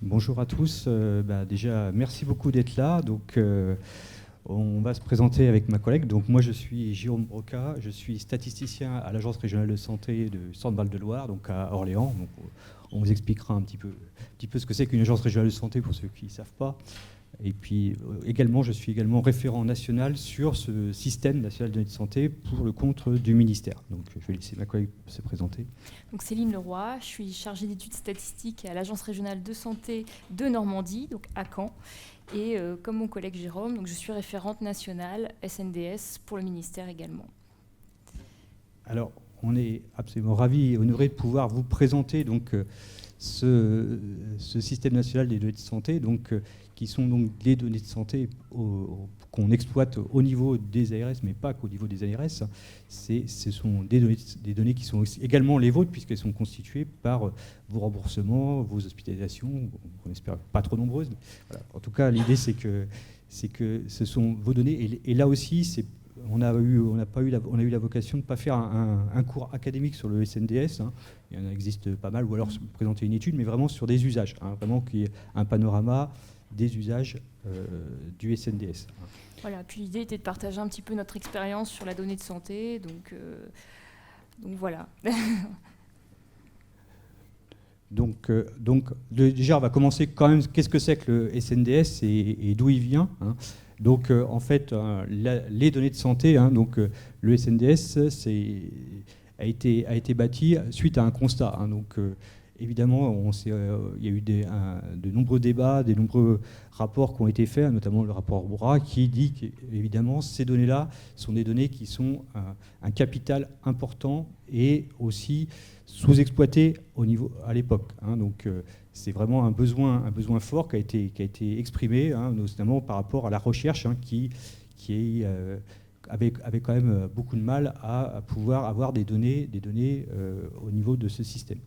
Bonjour à tous. Déjà, merci beaucoup d'être là. Donc, on va se présenter avec ma collègue. Donc, moi, je suis Jérôme Broca. Je suis statisticien à l'Agence régionale de santé de Centre-Val de Loire, donc à Orléans. Donc, on vous expliquera un petit peu ce que c'est qu'une agence régionale de santé pour ceux qui ne savent pas. Et puis, je suis également référent national sur ce système national de données de santé pour le compte du ministère. Donc, je vais laisser ma collègue se présenter. Donc Céline Leroy, je suis chargée d'études statistiques à l'Agence régionale de santé de Normandie, donc à Caen. Et comme mon collègue Jérôme, donc je suis référente nationale SNDS pour le ministère également. Alors, on est absolument ravis et honorés de pouvoir vous présenter donc, ce système national des données de santé, donc, qui sont donc les données de santé qu'on exploite au niveau des ARS, mais pas qu'au niveau des ARS. Ce sont des données qui sont également les vôtres, puisqu'elles sont constituées par vos remboursements, vos hospitalisations, on espère pas trop nombreuses. Voilà. En tout cas, l'idée, c'est que ce sont vos données. Et là aussi, on a eu la vocation de ne pas faire un cours académique sur le SNDS. Hein. Il y en existe pas mal, ou alors présenter une étude, mais vraiment sur des usages. Hein, vraiment qu'il y ait un panorama des usages du SNDS. Voilà, puis l'idée était de partager un petit peu notre expérience sur la donnée de santé, donc voilà. Donc, déjà, on va commencer quand même, qu'est-ce que c'est que le SNDS et d'où il vient, hein. Donc, en fait, les données de santé, hein, donc, le SNDS a été bâti suite à un constat. Hein, donc, évidemment, il y a eu de nombreux débats, de nombreux rapports qui ont été faits, notamment le rapport Bras, qui dit qu'évidemment, ces données-là sont des données qui sont un capital important et aussi sous-exploité à l'époque. Hein. Donc, c'est vraiment un besoin fort qui a été exprimé, hein, notamment par rapport à la recherche, hein, qui avait quand même beaucoup de mal à pouvoir avoir des données au niveau de ce système.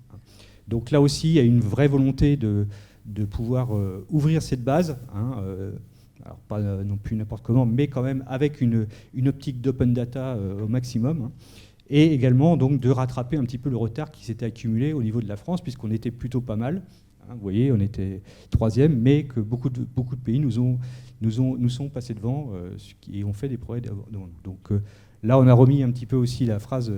Donc là aussi, il y a une vraie volonté de pouvoir ouvrir cette base, hein, alors pas non plus n'importe comment, mais quand même avec une optique d'open data au maximum, hein, et également donc de rattraper un petit peu le retard qui s'était accumulé au niveau de la France, puisqu'on était plutôt pas mal. Hein, vous voyez, on était 3e, mais que beaucoup de pays nous sont passés devant et ont fait des progrès. Donc là, on a remis un petit peu aussi la phrase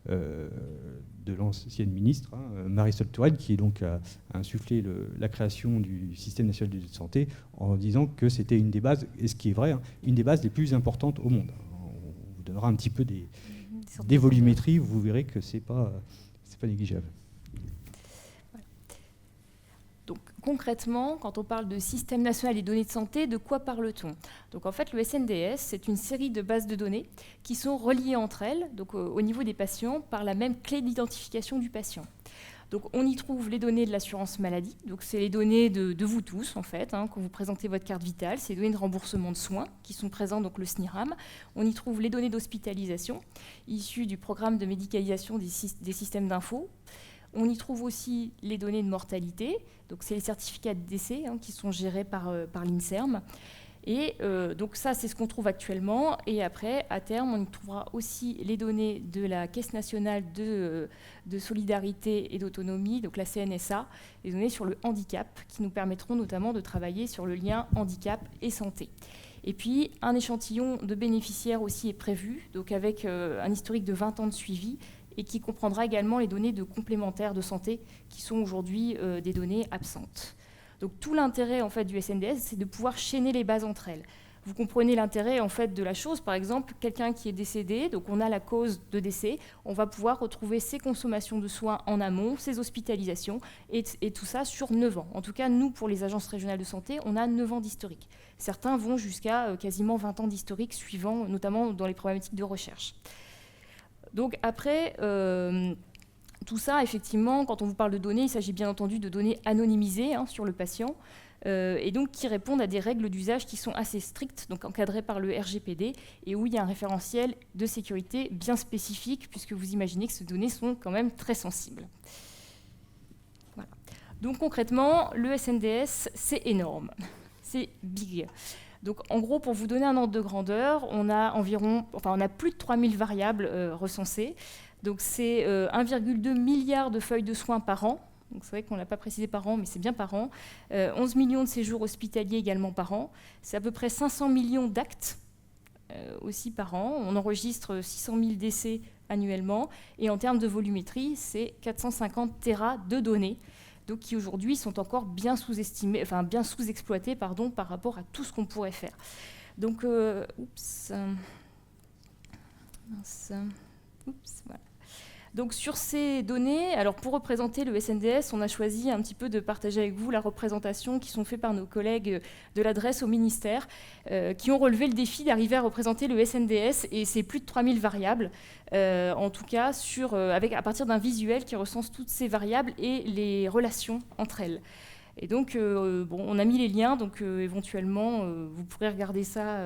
de l'ancienne ministre, hein, Marisol Touraine, qui donc a insufflé la création du système national de santé en disant que c'était une des bases, et ce qui est vrai, hein, une des bases les plus importantes au monde. On vous donnera un petit peu des volumétries, vous verrez que c'est pas négligeable. Donc, concrètement, quand on parle de système national des données de santé, de quoi parle-t-on? Donc en fait, le SNDS, c'est une série de bases de données qui sont reliées entre elles, donc au niveau des patients, par la même clé d'identification du patient. Donc on y trouve les données de l'assurance maladie, donc c'est les données de vous tous en fait, hein, quand vous présentez votre carte vitale, c'est les données de remboursement de soins qui sont présentes, donc le SNIRAM. On y trouve les données d'hospitalisation issues du programme de médicalisation des systèmes d'info. On y trouve aussi les données de mortalité, donc c'est les certificats de décès, hein, qui sont gérés par l'INSERM. Et donc ça, c'est ce qu'on trouve actuellement. Et après, à terme, on y trouvera aussi les données de la Caisse nationale de solidarité et d'autonomie, donc la CNSA, les données sur le handicap, qui nous permettront notamment de travailler sur le lien handicap et santé. Et puis, un échantillon de bénéficiaires aussi est prévu, donc avec un historique de 20 ans de suivi, et qui comprendra également les données de complémentaires de santé, qui sont aujourd'hui des données absentes. Donc tout l'intérêt en fait, du SNDS, c'est de pouvoir chaîner les bases entre elles. Vous comprenez l'intérêt en fait, de la chose. Par exemple, quelqu'un qui est décédé, donc on a la cause de décès, on va pouvoir retrouver ses consommations de soins en amont, ses hospitalisations, et tout ça sur 9 ans. En tout cas, nous, pour les agences régionales de santé, on a 9 ans d'historique. Certains vont jusqu'à quasiment 20 ans d'historique, suivant notamment dans les problématiques de recherche. Donc après, tout ça, effectivement, quand on vous parle de données, il s'agit bien entendu de données anonymisées, hein, sur le patient, et donc qui répondent à des règles d'usage qui sont assez strictes, donc encadrées par le RGPD, et où il y a un référentiel de sécurité bien spécifique, puisque vous imaginez que ces données sont quand même très sensibles. Voilà. Donc concrètement, le SNDS, c'est énorme, c'est big. Donc en gros, pour vous donner un ordre de grandeur, on a plus de 3000 variables recensées. Donc c'est 1,2 milliard de feuilles de soins par an Donc c'est vrai qu'on ne l'a pas précisé par an, mais c'est bien par an. 11 millions de séjours hospitaliers également par an. C'est à peu près 500 millions d'actes aussi par an. On enregistre 600 000 décès annuellement. Et en termes de volumétrie, c'est 450 téras de données, donc qui aujourd'hui sont encore bien sous-estimés, enfin bien sous-exploités, pardon, par rapport à tout ce qu'on pourrait faire. Donc, voilà. Donc sur ces données, alors pour représenter le SNDS, on a choisi un petit peu de partager avec vous la représentation qui sont faites par nos collègues de l'adresse au ministère, qui ont relevé le défi d'arriver à représenter le SNDS, et c'est plus de 3000 variables, en tout cas à partir d'un visuel qui recense toutes ces variables et les relations entre elles. Et donc, on a mis les liens, donc éventuellement, vous pourrez regarder ça,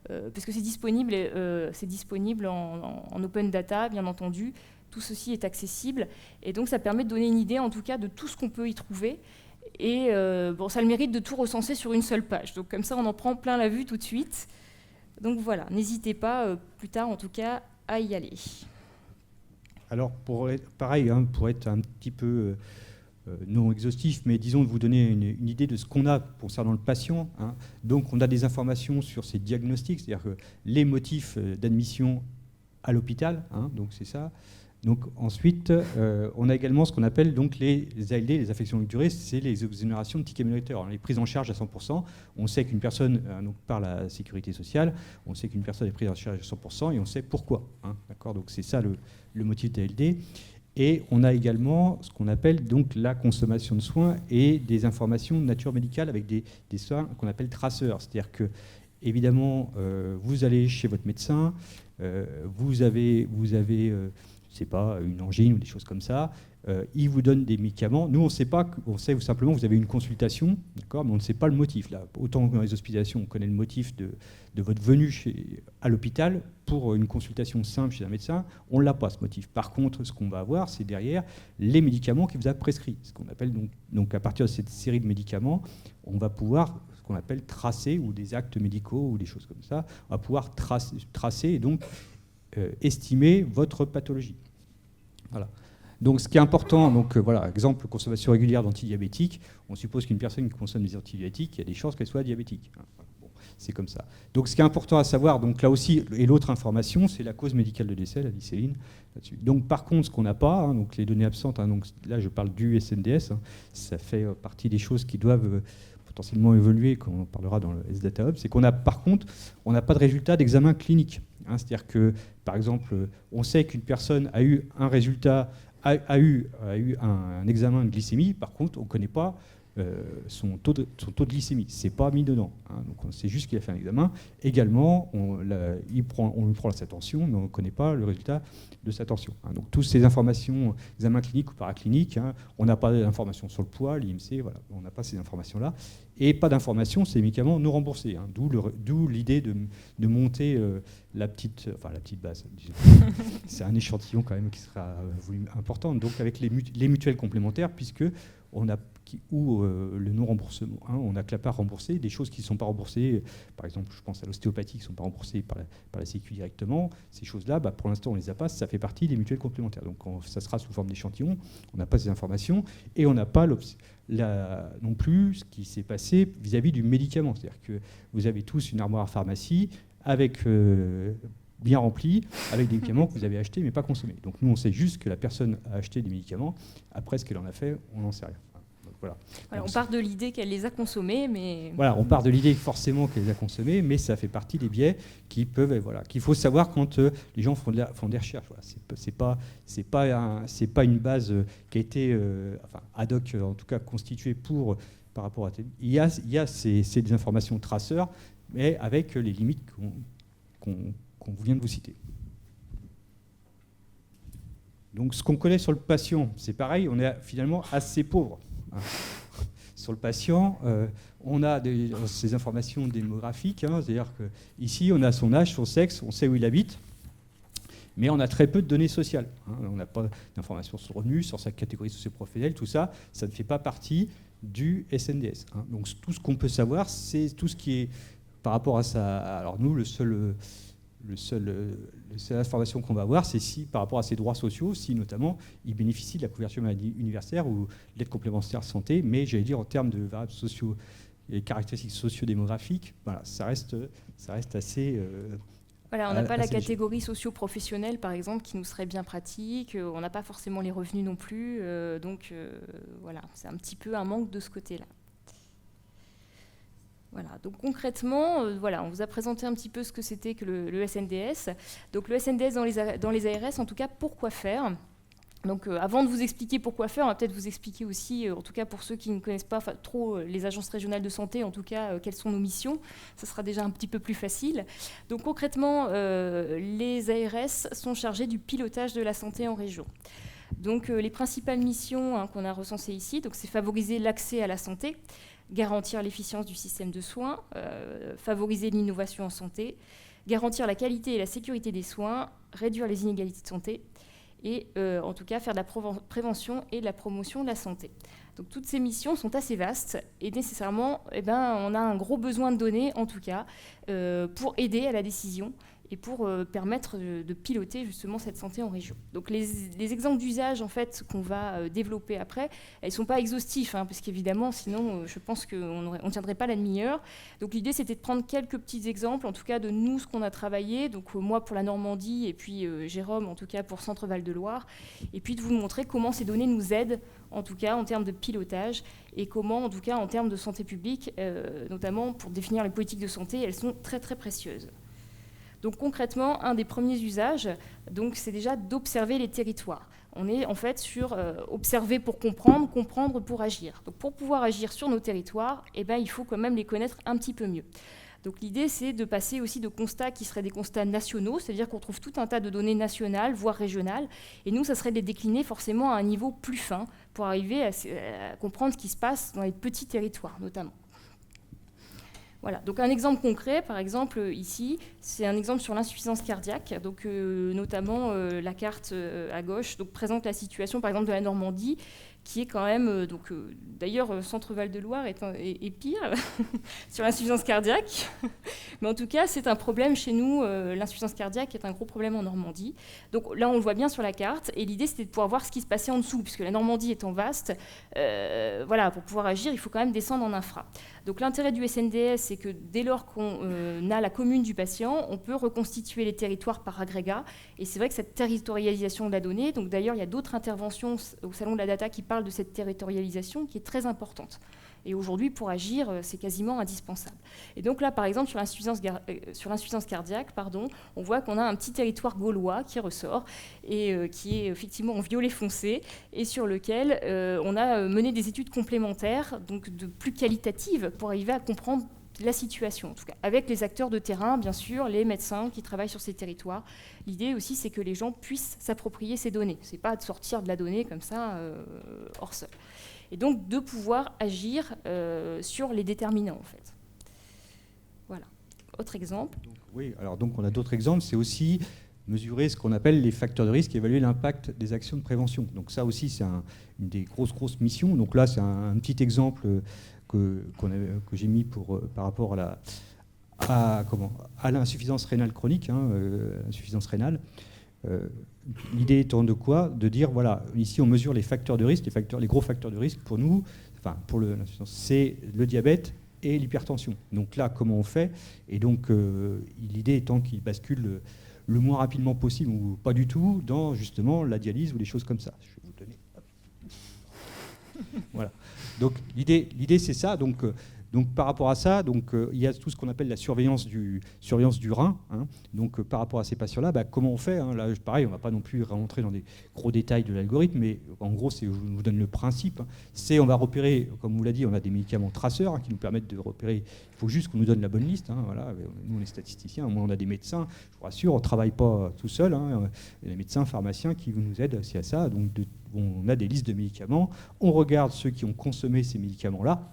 parce que c'est disponible en open data, bien entendu. Tout ceci est accessible, et donc ça permet de donner une idée, en tout cas, de tout ce qu'on peut y trouver. Et ça a le mérite de tout recenser sur une seule page. Donc comme ça, on en prend plein la vue tout de suite. Donc voilà, n'hésitez pas, plus tard, en tout cas, à y aller. Alors, pareil, pour être un petit peu... non exhaustif, mais disons de vous donner une idée de ce qu'on a concernant le patient. Donc on a des informations sur ses diagnostics, c'est-à-dire que les motifs d'admission à l'hôpital, donc c'est ça. Donc ensuite, on a également ce qu'on appelle donc les ALD, les affections longue durée, c'est les exonérations de tickets minoritaires, les prises en charge à 100%. On sait qu'une personne, donc par la sécurité sociale, on sait qu'une personne est prise en charge à 100% et on sait pourquoi. D'accord, donc c'est ça le motif d'ALD. Et on a également ce qu'on appelle donc la consommation de soins et des informations de nature médicale avec des soins qu'on appelle traceurs. C'est-à-dire que, évidemment, vous allez chez votre médecin, vous avez je ne sais pas, une angine ou des choses comme ça, il vous donne des médicaments. Nous, on sait pas, on sait simplement que vous avez une consultation, d'accord, mais on ne sait pas le motif. Là, autant que dans les hospitalisations, on connaît le motif de votre venue à l'hôpital pour une consultation simple chez un médecin, on ne l'a pas, ce motif. Par contre, ce qu'on va avoir, c'est derrière les médicaments qu'il vous a prescrits. Ce qu'on appelle donc à partir de cette série de médicaments, on va pouvoir, ce qu'on appelle tracer, ou des actes médicaux ou des choses comme ça, on va pouvoir tracer et donc estimer votre pathologie. Voilà. Donc ce qui est important, donc voilà, exemple, consommation régulière d'antidiabétiques, on suppose qu'une personne qui consomme des antidiabétiques, il y a des chances qu'elle soit diabétique. Bon, c'est comme ça. Donc ce qui est important à savoir, donc là aussi, et l'autre information, c'est la cause médicale de décès, la lycéline, là-dessus. Donc par contre, ce qu'on n'a pas, donc les données absentes, donc là je parle du SNDS, ça fait partie des choses qui doivent potentiellement évoluer, quand on parlera dans le S-Data Hub, c'est qu'on a, par contre, on n'a pas de résultat d'examen clinique. C'est-à-dire que, par exemple, on sait qu'une personne a eu un résultat, a eu un examen de glycémie, par contre, on ne connaît pas son taux de glycémie. Ce n'est pas mis dedans. Donc on sait juste qu'il a fait un examen. Également, on lui prend sa tension, mais on ne connaît pas le résultat de sa tension. Donc toutes ces informations, examen clinique ou paraclinique, on n'a pas d'informations sur le poids, l'IMC, voilà, on n'a pas ces informations-là. Et pas d'informations, c'est les médicaments non remboursés. D'où l'idée de monter la petite base. C'est un échantillon quand même qui sera important. Donc avec les mutuelles complémentaires, puisque on a le non-remboursement, on a que la part remboursée, des choses qui ne sont pas remboursées, par exemple, je pense à l'ostéopathie, qui ne sont pas remboursées par la Sécu directement, ces choses-là, pour l'instant, on ne les a pas, ça fait partie des mutuelles complémentaires. Donc ça sera sous forme d'échantillon, on n'a pas ces informations, et on n'a pas non plus ce qui s'est passé vis-à-vis du médicament. C'est-à-dire que vous avez tous une armoire à pharmacie avec... bien rempli, avec des médicaments que vous avez achetés mais pas consommés. Donc nous, on sait juste que la personne a acheté des médicaments. Après, ce qu'elle en a fait, on n'en sait rien. Donc, voilà. On part de l'idée qu'elle les a consommés, mais... Voilà, on part de l'idée forcément qu'elle les a consommés, mais ça fait partie des biais qu'il faut savoir quand les gens font des recherches. Voilà. C'est pas une base qui a été ad hoc, en tout cas constituée par rapport à... Il y a ces informations traceurs, mais avec les limites qu'on vient de vous citer. Donc ce qu'on connaît sur le patient, c'est pareil, on est finalement assez pauvre. Sur le patient, on a ces informations démographiques, c'est-à-dire qu'ici on a son âge, son sexe, on sait où il habite, mais on a très peu de données sociales. On n'a pas d'informations sur le revenu, sur sa catégorie socio-professionnelle, tout ça, ça ne fait pas partie du SNDS. Donc tout ce qu'on peut savoir, c'est tout ce qui est par rapport à ça. Alors nous, le la seule information qu'on va avoir, c'est si, par rapport à ses droits sociaux, si notamment il bénéficie de la couverture maladie universelle ou de l'aide complémentaire santé, mais j'allais dire en termes de variables sociaux et caractéristiques sociodémographiques, voilà, ça reste assez... Voilà, on n'a pas la catégorie socio-professionnelle, par exemple, qui nous serait bien pratique. On n'a pas forcément les revenus non plus. Donc, voilà, c'est un petit peu un manque de ce côté-là. Voilà, donc concrètement, voilà, on vous a présenté un petit peu ce que c'était que le SNDS. Donc, le SNDS dans les ARS, en tout cas, pourquoi faire ? Donc, avant de vous expliquer pourquoi faire, on va peut-être vous expliquer aussi, en tout cas pour ceux qui ne connaissent pas trop les agences régionales de santé, en tout cas, quelles sont nos missions. Ça sera déjà un petit peu plus facile. Donc, concrètement, les ARS sont chargés du pilotage de la santé en région. Donc, les principales missions qu'on a recensées ici, c'est favoriser l'accès à la santé, garantir l'efficience du système de soins, favoriser l'innovation en santé, garantir la qualité et la sécurité des soins, réduire les inégalités de santé, et en tout cas faire de la prévention et de la promotion de la santé. Donc toutes ces missions sont assez vastes et nécessairement, on a un gros besoin de données, en tout cas, pour aider à la décision et pour permettre de piloter justement cette santé en région. Donc les exemples d'usage en fait, qu'on va développer après, elles ne sont pas exhaustifs, parce qu'évidemment, sinon, je pense qu'on ne tiendrait pas la demi-heure. Donc l'idée, c'était de prendre quelques petits exemples, en tout cas de nous, ce qu'on a travaillé, donc moi pour la Normandie, et puis Jérôme, en tout cas pour Centre-Val de Loire, et puis de vous montrer comment ces données nous aident, en tout cas en termes de pilotage, et comment, en tout cas en termes de santé publique, notamment pour définir les politiques de santé, elles sont très très précieuses. Donc concrètement, un des premiers usages, c'est déjà d'observer les territoires. On est en fait sur observer pour comprendre, comprendre pour agir. Donc pour pouvoir agir sur nos territoires, il faut quand même les connaître un petit peu mieux. Donc l'idée, c'est de passer aussi de constats qui seraient des constats nationaux, c'est-à-dire qu'on trouve tout un tas de données nationales, voire régionales, et nous, ça serait de les décliner forcément à un niveau plus fin pour arriver à comprendre ce qui se passe dans les petits territoires, notamment. Voilà, donc un exemple concret, par exemple ici, c'est un exemple sur l'insuffisance cardiaque, donc notamment la carte à gauche présente la situation par exemple de la Normandie, qui est quand même, d'ailleurs Centre-Val de Loire est pire sur l'insuffisance cardiaque, mais en tout cas c'est un problème chez nous, l'insuffisance cardiaque est un gros problème en Normandie. Donc là on le voit bien sur la carte, et l'idée c'était de pouvoir voir ce qui se passait en dessous, puisque la Normandie étant vaste, voilà, pour pouvoir agir il faut quand même descendre en infra. Donc l'intérêt du SNDS, c'est que dès lors qu'on a la commune du patient, on peut reconstituer les territoires par agrégat. Et c'est vrai que cette territorialisation de la donnée, donc d'ailleurs il y a d'autres interventions au Salon de la Data qui parlent de cette territorialisation qui est très importante. Et aujourd'hui, pour agir, c'est quasiment indispensable. Et donc là, par exemple, sur l'insuffisance cardiaque, on voit qu'on a un petit territoire gaulois qui ressort et qui est effectivement en violet foncé et sur lequel on a mené des études complémentaires, donc de plus qualitatives, pour arriver à comprendre la situation, en tout cas, avec les acteurs de terrain, bien sûr, les médecins qui travaillent sur ces territoires. L'idée aussi, c'est que les gens puissent s'approprier ces données. Ce n'est pas de sortir de la donnée comme ça, hors sol. Et donc de pouvoir agir sur les déterminants, en fait. Voilà. Autre exemple. Oui, alors donc on a d'autres exemples. C'est aussi mesurer ce qu'on appelle les facteurs de risque, évaluer l'impact des actions de prévention. Donc ça aussi, c'est une des grosses missions. Donc là, c'est un petit exemple que j'ai mis par rapport à l'insuffisance rénale chronique, l'insuffisance rénale. L'idée étant de quoi ? De dire, voilà, ici on mesure les facteurs de risque, les gros facteurs de risque pour nous, pour l'insuffisance, c'est le diabète et l'hypertension. Donc là, comment on fait ? Et donc, l'idée étant qu'il bascule le moins rapidement possible, ou pas du tout, dans justement la dialyse ou des choses comme ça. Je vais vous donner... Voilà. Donc l'idée c'est ça. Donc par rapport à ça, il y a tout ce qu'on appelle la surveillance du rein. Donc par rapport à ces patients-là, comment on fait Là, pareil, on ne va pas non plus rentrer dans des gros détails de l'algorithme, mais en gros, je vous donne le principe. C'est on va repérer, comme on vous l'a dit, on a des médicaments traceurs qui nous permettent de repérer. Il faut juste qu'on nous donne la bonne liste. Voilà. Nous, on est statisticiens, au moins on a des médecins. Je vous rassure, on ne travaille pas tout seul. Il y a des médecins, pharmaciens qui nous aident aussi à ça. Donc on a des listes de médicaments. On regarde ceux qui ont consommé ces médicaments-là.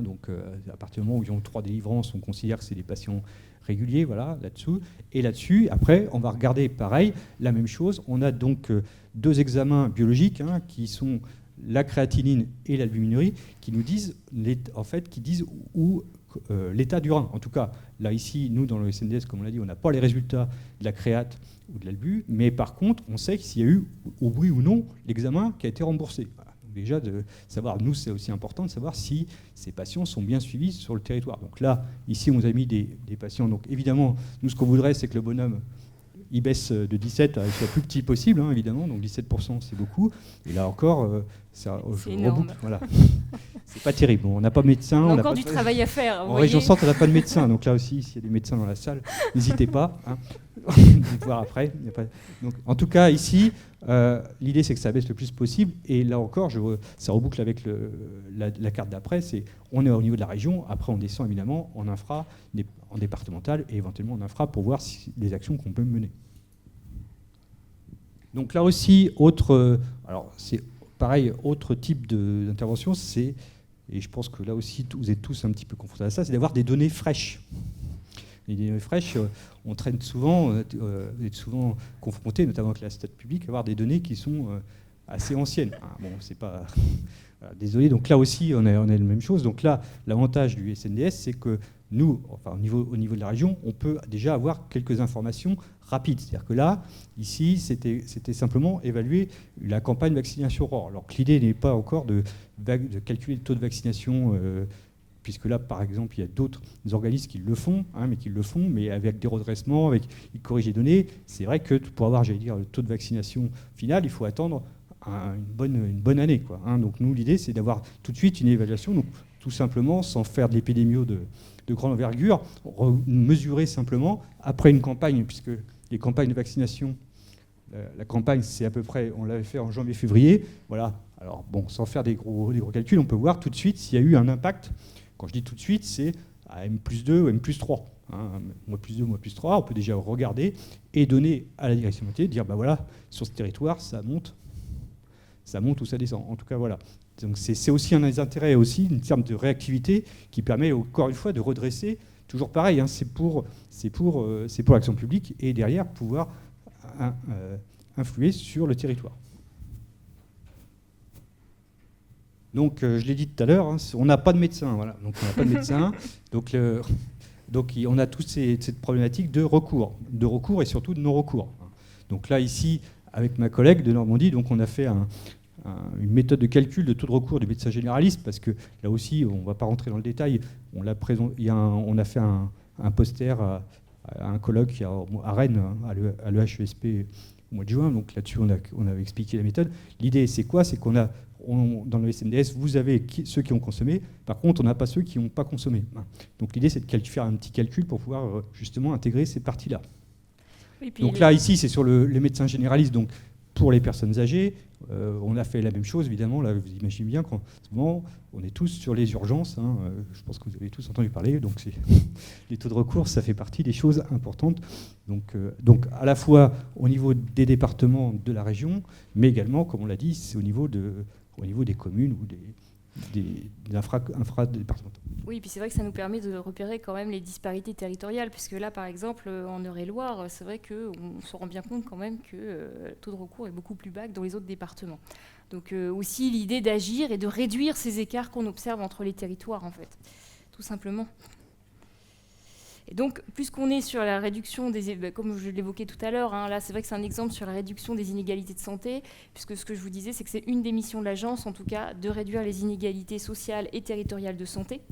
Donc à partir du moment où ils ont 3 délivrances, on considère que c'est des patients réguliers, voilà, là-dessous. Et là-dessus, après, on va regarder pareil, la même chose. On a donc 2 examens biologiques qui sont la créatinine et l'albuminurie, qui nous disent, l'état du rein. En tout cas, là, ici, nous, dans le SNDS, comme on l'a dit, on n'a pas les résultats de la créate ou de l'albu, mais par contre, on sait s'il y a eu, oui ou non, l'examen qui a été remboursé. Voilà. Donc déjà, de savoir, nous, c'est aussi important de savoir si ces patients sont bien suivis sur le territoire. Donc là, ici, on vous a mis des patients. Donc évidemment, nous, ce qu'on voudrait, c'est que le bonhomme, il baisse de 17 à soit plus petit possible, hein, évidemment. Donc 17%, c'est beaucoup. Et là encore, ça énorme. Voilà. C'est pas terrible. Bon, on n'a pas de médecin. On a encore du travail à faire. En région centre, on n'a pas de médecin. Donc là aussi, s'il y a des médecins dans la salle, n'hésitez pas. Hein. Voir après. Donc, en tout cas, ici, l'idée, c'est que ça baisse le plus possible. Et là encore, ça reboucle avec la carte d'après. On est au niveau de la région. Après, on descend évidemment en infra, en départemental et éventuellement en infra pour voir les actions qu'on peut mener. Donc là aussi, alors c'est pareil, autre type d'intervention, et je pense que là aussi, vous êtes tous un petit peu confrontés à ça, c'est d'avoir des données fraîches. Les données fraîches, on traîne souvent, vous êtes souvent confrontés, notamment avec la stat publique, à avoir des données qui sont assez anciennes. Bon, c'est pas... Désolé, donc là aussi, on a la même chose. Donc là, l'avantage du SNDS, c'est que nous, enfin, au niveau de la région, on peut déjà avoir quelques informations rapides. C'est-à-dire que là, ici, c'était simplement évaluer la campagne vaccination ROR. Alors que l'idée n'est pas encore de calculer le taux de vaccination, puisque là, par exemple, il y a d'autres organismes qui le font, mais avec des redressements, ils corrigent les données. C'est vrai que pour avoir, j'allais dire, le taux de vaccination final, il faut attendre une bonne année, quoi, hein. Donc nous, l'idée, c'est d'avoir tout de suite une évaluation, donc tout simplement, sans faire de l'épidémio de grande envergure, mesurer simplement, après une campagne, puisque les campagnes de vaccination, la campagne, c'est à peu près, on l'avait fait en janvier-février, voilà. Alors bon, sans faire des gros calculs, on peut voir tout de suite s'il y a eu un impact. Quand je dis tout de suite, c'est à M+2 ou M+3. Hein, mois plus 2, mois plus 3, on peut déjà regarder et donner à la direction métier, dire, bah voilà, sur ce territoire, ça monte ou ça descend. En tout cas, voilà. Donc c'est aussi un des intérêts, aussi, une terme de réactivité qui permet, encore une fois, de redresser. Toujours pareil, hein, c'est pour l'action publique et derrière pouvoir influer sur le territoire. Donc, je l'ai dit tout à l'heure, hein, on n'a pas de médecin. Voilà. Donc, on n'a pas de médecin. Donc, on a toute cette problématique de recours et surtout de non-recours. Donc là, ici, avec ma collègue de Normandie, donc on a fait une méthode de calcul de taux de recours du médecin généraliste, parce que là aussi, on ne va pas rentrer dans le détail, on a fait un poster à un colloque à Rennes, à l'EHESP au mois de juin, donc là-dessus on avait expliqué la méthode. L'idée, c'est quoi? C'est qu'on a, dans le SNDS, vous avez ceux qui ont consommé, par contre on n'a pas ceux qui n'ont pas consommé. Donc l'idée, c'est de faire un petit calcul pour pouvoir justement intégrer ces parties-là. Oui, donc là, ici, c'est sur les médecins généralistes, donc pour les personnes âgées, on a fait la même chose, évidemment. Là, vous imaginez bien qu'en ce moment, on est tous sur les urgences. Hein, je pense que vous avez tous entendu parler. Donc, les taux de recours, ça fait partie des choses importantes. Donc à la fois au niveau des départements de la région, mais également, comme on l'a dit, c'est au niveau des communes ou des infra-départementaux. Oui, puis c'est vrai que ça nous permet de repérer quand même les disparités territoriales, puisque là, par exemple, en Eure-et-Loire, c'est vrai qu'on se rend bien compte quand même que le taux de recours est beaucoup plus bas que dans les autres départements. Donc aussi l'idée d'agir et de réduire ces écarts qu'on observe entre les territoires, en fait, tout simplement. Et donc, puisqu'on est sur la réduction comme je l'évoquais tout à l'heure, hein, là c'est vrai que c'est un exemple sur la réduction des inégalités de santé, puisque ce que je vous disais, c'est que c'est une des missions de l'agence, en tout cas, de réduire les inégalités sociales et territoriales de santé.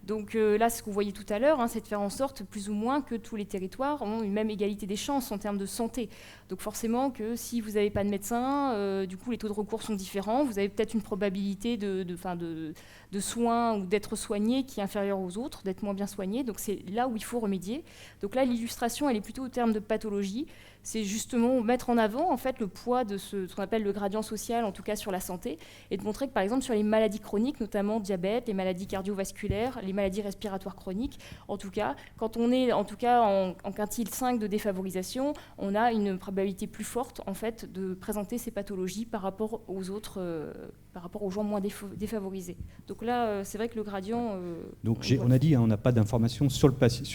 Donc là, ce que vous voyez tout à l'heure, hein, c'est de faire en sorte, plus ou moins, que tous les territoires ont une même égalité des chances en termes de santé. Donc forcément que si vous n'avez pas de médecin, du coup, les taux de recours sont différents. Vous avez peut-être une probabilité de soins ou d'être soigné qui est inférieure aux autres, d'être moins bien soigné. Donc c'est là où il faut remédier. Donc là, l'illustration, elle est plutôt au terme de pathologie. C'est justement mettre en avant en fait, le poids de ce qu'on appelle le gradient social, en tout cas sur la santé, et de montrer que par exemple sur les maladies chroniques, notamment diabète, les maladies cardiovasculaires, les maladies respiratoires chroniques, en tout cas, quand on est en quintile 5 de défavorisation, on a une probabilité plus forte en fait, de présenter ces pathologies par rapport aux autres, par rapport aux gens moins défavorisés. Donc là, c'est vrai que le gradient... Donc on a dit, hein, on n'a pas d'informations sur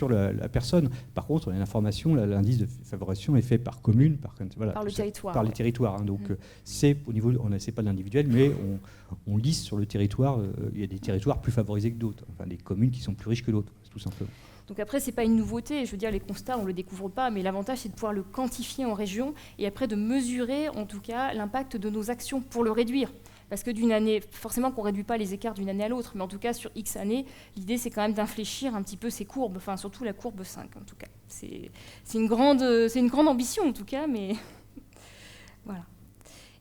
la personne. Par contre, on a l'information, l'indice de favorisation est fait fait par commune, voilà, par le territoire. Par les territoires. Hein. Donc c'est au niveau, c'est pas de l'individuel, mais on lisse sur le territoire. Il y a des territoires plus favorisés que d'autres, enfin des communes qui sont plus riches que d'autres, tout simplement. Donc après, ce n'est pas une nouveauté, je veux dire, les constats, on ne le découvre pas, mais l'avantage, c'est de pouvoir le quantifier en région et après de mesurer, en tout cas, l'impact de nos actions pour le réduire. Parce que d'une année, forcément qu'on ne réduit pas les écarts d'une année à l'autre, mais en tout cas, sur X années, l'idée, c'est quand même d'infléchir un petit peu ces courbes, enfin, surtout la courbe 5, en tout cas. C'est une grande ambition, en tout cas, mais voilà.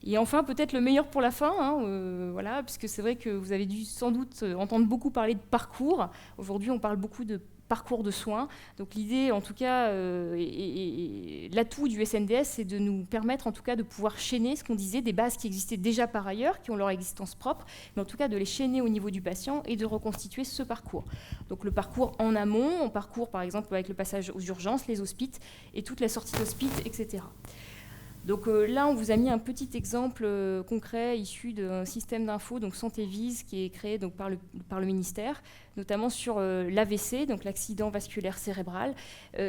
Et enfin, peut-être le meilleur pour la fin, hein, voilà, puisque c'est vrai que vous avez dû sans doute entendre beaucoup parler de parcours. Aujourd'hui, on parle beaucoup de parcours de soins. Donc l'idée, en tout cas, et l'atout du SNDS, c'est de nous permettre, en tout cas, de pouvoir chaîner, ce qu'on disait, des bases qui existaient déjà par ailleurs, qui ont leur existence propre, mais en tout cas de les chaîner au niveau du patient et de reconstituer ce parcours. Donc le parcours en amont, on parcourt par exemple avec le passage aux urgences, les hospices et toute la sortie d'hospice, etc. Donc là, on vous a mis un petit exemple concret issu d'un système d'info, donc SantéVise, qui est créé donc, par le ministère, notamment sur l'AVC, donc l'accident vasculaire cérébral,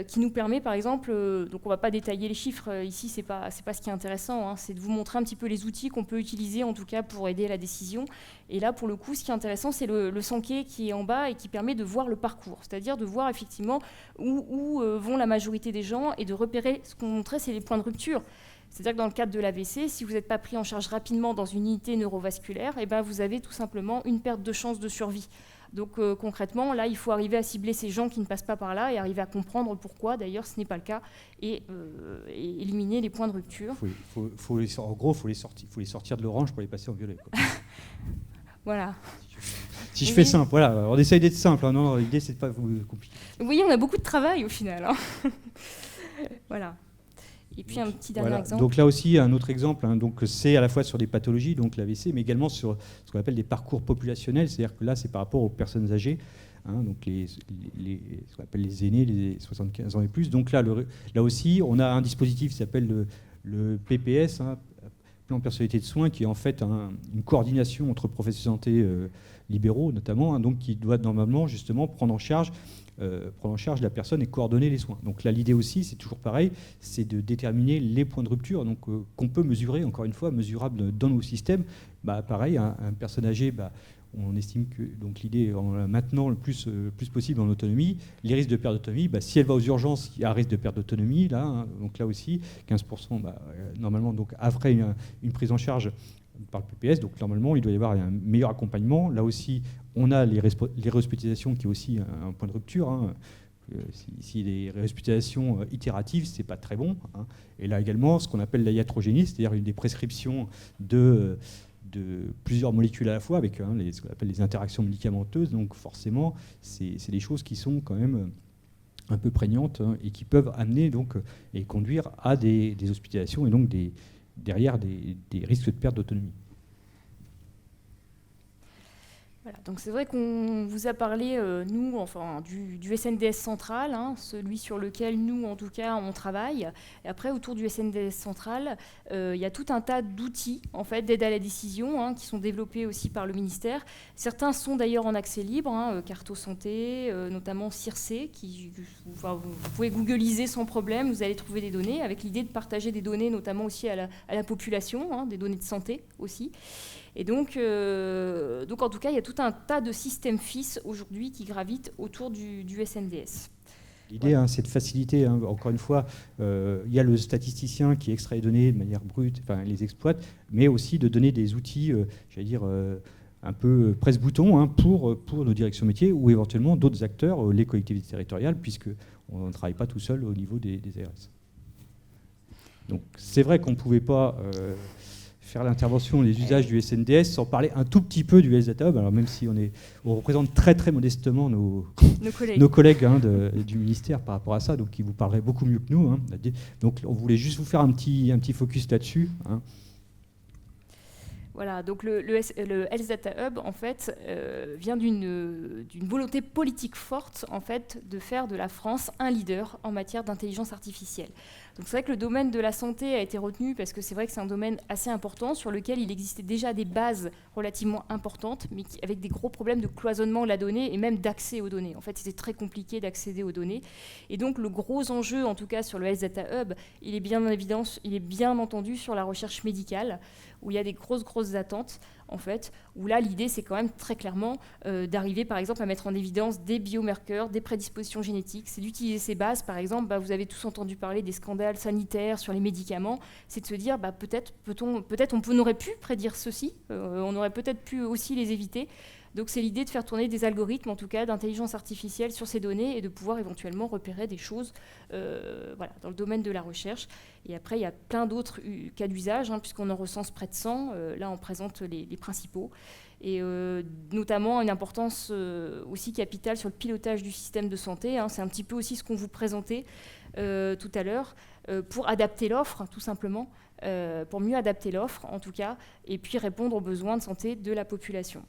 qui nous permet, par exemple, donc on ne va pas détailler les chiffres ici, c'est pas ce qui est intéressant, hein, c'est de vous montrer un petit peu les outils qu'on peut utiliser, en tout cas, pour aider à la décision. Et là, pour le coup, ce qui est intéressant, c'est le Sanké qui est en bas et qui permet de voir le parcours, c'est-à-dire de voir effectivement où vont la majorité des gens et de repérer, ce qu'on montrait, c'est les points de rupture. C'est-à-dire que dans le cadre de l'AVC, si vous n'êtes pas pris en charge rapidement dans une unité neurovasculaire, eh ben vous avez tout simplement une perte de chance de survie. Donc concrètement, là, il faut arriver à cibler ces gens qui ne passent pas par là et arriver à comprendre pourquoi, d'ailleurs, ce n'est pas le cas, et éliminer les points de rupture. En gros, il faut les sortir de l'orange pour les passer en violet. Quoi. Voilà. Si je fais simple, voilà, on essaye d'être simple. Hein, non, l'idée, c'est de pas compliquer. Vous voyez, on a beaucoup de travail au final. Hein. Voilà. Et puis un petit dernier exemple. Donc là aussi, un autre exemple, hein, donc c'est à la fois sur des pathologies, donc l'AVC, mais également sur ce qu'on appelle des parcours populationnels, c'est-à-dire que là, c'est par rapport aux personnes âgées, hein, donc ce qu'on appelle les aînés, les 75 ans et plus. Donc là aussi, on a un dispositif qui s'appelle le PPS, hein, plan de personnalité de soins, qui est en fait une coordination entre professionnels de santé libéraux, notamment, hein, donc qui doit normalement justement prendre en charge la personne et coordonner les soins. Donc là, l'idée aussi, c'est toujours pareil, c'est de déterminer les points de rupture, donc qu'on peut mesurer, encore une fois, mesurables dans nos systèmes. Bah, pareil, un personne âgée, on estime que donc l'idée en la maintenant le plus possible en autonomie, les risques de perte d'autonomie, si elle va aux urgences, il y a un risque de perte d'autonomie, là, hein, donc là aussi, 15%, normalement, donc après une prise en charge par le PPS, donc normalement, il doit y avoir un meilleur accompagnement. Là aussi, on a les réhospitalisations qui est aussi un point de rupture. Hein. Si les réhospitalisations itératives, c'est pas très bon. Hein. Et là également, ce qu'on appelle la iatrogénie, c'est-à-dire une des prescriptions de plusieurs molécules à la fois, avec ce qu'on appelle les interactions médicamenteuses. Donc forcément, c'est des choses qui sont quand même un peu prégnantes, hein, et qui peuvent amener donc, et conduire à des hospitalisations et donc derrière des risques de perte d'autonomie. Voilà, donc c'est vrai qu'on vous a parlé, nous, enfin, du SNDS central, hein, celui sur lequel nous, en tout cas, on travaille. Et après, autour du SNDS central, il y a tout un tas d'outils, en fait, d'aide à la décision, hein, qui sont développés aussi par le ministère. Certains sont d'ailleurs en accès libre, hein, Carto Santé, notamment CIRSE, vous pouvez googliser sans problème, vous allez trouver des données, avec l'idée de partager des données, notamment aussi à la population, hein, des données de santé aussi. Et donc en tout cas, il y a tout un tas de systèmes FIS aujourd'hui qui gravitent autour du SNDS. L'idée, hein, c'est de faciliter, hein, encore une fois, il y a le statisticien qui extrait les données de manière brute, enfin les exploite, mais aussi de donner des outils, j'allais dire, un peu presse-bouton, hein, pour nos directions métiers ou éventuellement d'autres acteurs, les collectivités territoriales, puisqu'on ne travaille pas tout seul au niveau des ARS. Donc c'est vrai qu'on ne pouvait pas faire l'intervention, les usages du SNDS sans parler un tout petit peu du Health Data Hub. Alors même si on représente très très modestement nos collègues hein, du ministère par rapport à ça, donc qui vous parleraient beaucoup mieux que nous. Hein. Donc on voulait juste vous faire un petit focus là-dessus. Hein. Voilà, donc le Health Data Hub, en fait, vient d'une volonté politique forte, en fait, de faire de la France un leader en matière d'intelligence artificielle. Donc c'est vrai que le domaine de la santé a été retenu parce que c'est vrai que c'est un domaine assez important sur lequel il existait déjà des bases relativement importantes, mais avec des gros problèmes de cloisonnement de la donnée et même d'accès aux données. En fait, c'était très compliqué d'accéder aux données. Et donc le gros enjeu, en tout cas sur le Health Data Hub, il est bien en évidence, il est bien entendu sur la recherche médicale, où il y a des grosses attentes, en fait, où là, l'idée, c'est quand même très clairement d'arriver, par exemple, à mettre en évidence des biomarqueurs, des prédispositions génétiques. C'est d'utiliser ces bases, par exemple, vous avez tous entendu parler des scandales sanitaires sur les médicaments, c'est de se dire, peut-être on aurait pu prédire ceci, on aurait peut-être pu aussi les éviter. Donc c'est l'idée de faire tourner des algorithmes, en tout cas d'intelligence artificielle sur ces données et de pouvoir éventuellement repérer des choses dans le domaine de la recherche. Et après, il y a plein d'autres cas d'usage, puisqu'on en recense près de 100. Là, on présente les principaux. Et notamment une importance aussi capitale sur le pilotage du système de santé. C'est un petit peu aussi ce qu'on vous présentait tout à l'heure, pour adapter l'offre, tout simplement, pour mieux adapter l'offre, en tout cas, et puis répondre aux besoins de santé de la population.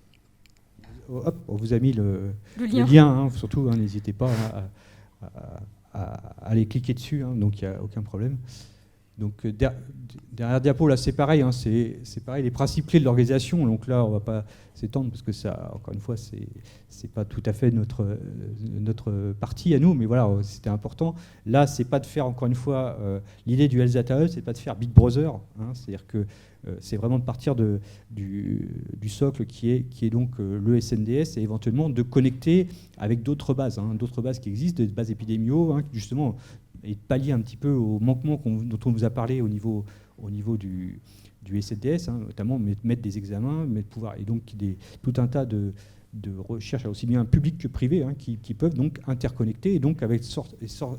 Hop, on vous a mis le lien, surtout, n'hésitez pas à aller cliquer dessus, donc il n'y a aucun problème. Donc derrière diapo, là c'est pareil, c'est pareil, les principes clés de l'organisation. Donc là, on ne va pas s'étendre parce que ça, encore une fois, c'est pas tout à fait notre partie à nous, mais voilà, c'était important. Là, c'est pas de faire, encore une fois, l'idée du Health Data Hub, c'est pas de faire Big Brother, c'est-à-dire que c'est vraiment de partir du socle qui est donc le SNDS et éventuellement de connecter avec d'autres bases qui existent, des bases épidémiaux, justement, et de pallier un petit peu aux manquements dont on vous a parlé au niveau du SNDS, notamment mettre des examens, et donc tout un tas de recherches, aussi bien publiques que privées, qui peuvent donc interconnecter et donc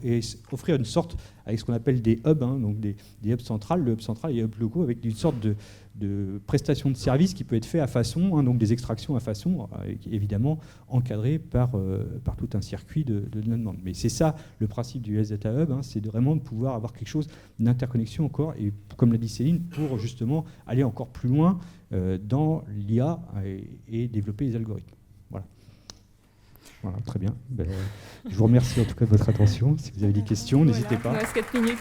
et offrir une sorte, avec ce qu'on appelle des hubs, donc des hubs centrales, le hub central et les hubs locaux, avec une sorte de prestation de service qui peut être fait à façon, donc des extractions à façon, évidemment encadrées par tout un circuit de demande. Mais c'est ça le principe du Health Data Hub, c'est vraiment de pouvoir avoir quelque chose d'interconnexion encore, et comme l'a dit Céline, pour justement aller encore plus loin dans l'IA et développer les algorithmes. Voilà, très bien. Je vous remercie en tout cas de votre attention. Si vous avez des questions, n'hésitez pas. Il nous reste 4 minutes.